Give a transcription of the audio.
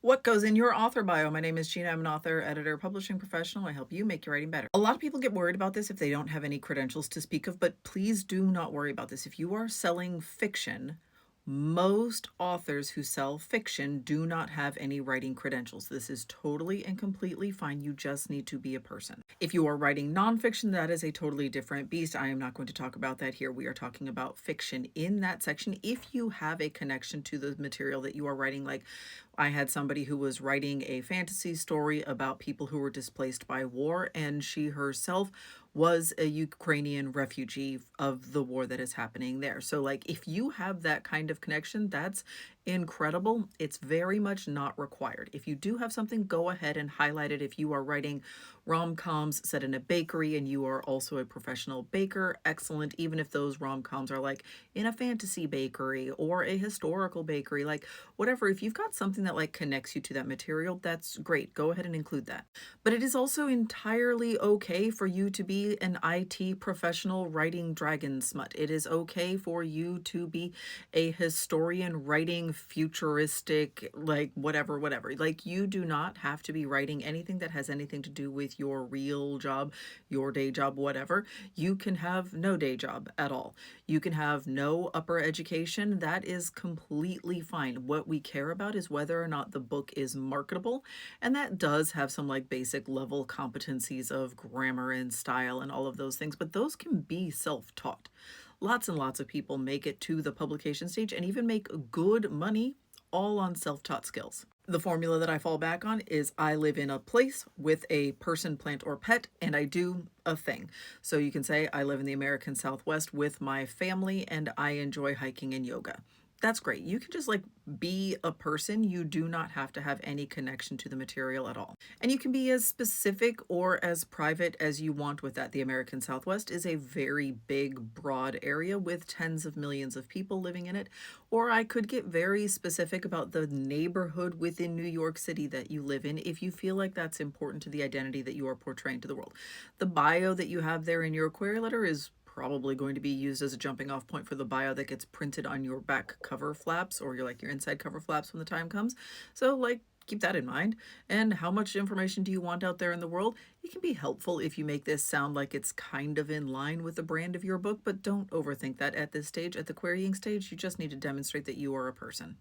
What goes in your author bio? My name is Gina. I'm an author, editor, publishing professional. I help you make your writing better. A lot of people get worried about this if they don't have any credentials to speak of, but please do not worry about this. If you are selling fiction, most authors who sell fiction do not have any writing credentials. This is totally and completely fine. You just need to be a person. If you are writing nonfiction, that is a totally different beast. I am not going to talk about that here. We are talking about fiction in that section. If you have a connection to the material that you are writing, like I had somebody who was writing a fantasy story about people who were displaced by war, and she herself was a Ukrainian refugee of the war that is happening there. So, like, if you have that kind of connection, that's incredible. It's very much not required. If you do have something, go ahead and highlight it. If you are writing rom-coms set in a bakery and you are also a professional baker, excellent. Even if those rom-coms are like in a fantasy bakery or a historical bakery, like whatever, if you've got something that like connects you to that material, that's great. Go ahead and include that. But it is also entirely okay for you to be an IT professional writing dragon smut. It is okay for you to be a historian writing futuristic, like whatever. Like, you do not have to be writing anything that has anything to do with your real job, your day job, whatever. You can have no day job at all. You can have no upper education. That is completely fine. What we care about is whether or not the book is marketable. And that does have some like basic level competencies of grammar and style and all of those things, but those can be self-taught. Lots and lots of people make it to the publication stage and even make good money all on self-taught skills. The formula that I fall back on is I live in a place with a person, plant, or pet, and I do a thing. So you can say I live in the American Southwest with my family and I enjoy hiking and yoga. That's great. You can just like be a person. You do not have to have any connection to the material at all. And you can be as specific or as private as you want with that. The American Southwest is a very big, broad area with tens of millions of people living in it. Or I could get very specific about the neighborhood within New York City that you live in if you feel like that's important to the identity that you are portraying to the world. The bio that you have there in your query letter is probably going to be used as a jumping off point for the bio that gets printed on your back cover flaps or your inside cover flaps when the time comes. So like keep that in mind. And how much information do you want out there in the world? It can be helpful if you make this sound like it's kind of in line with the brand of your book, but don't overthink that at this stage. At the querying stage, you just need to demonstrate that you are a person.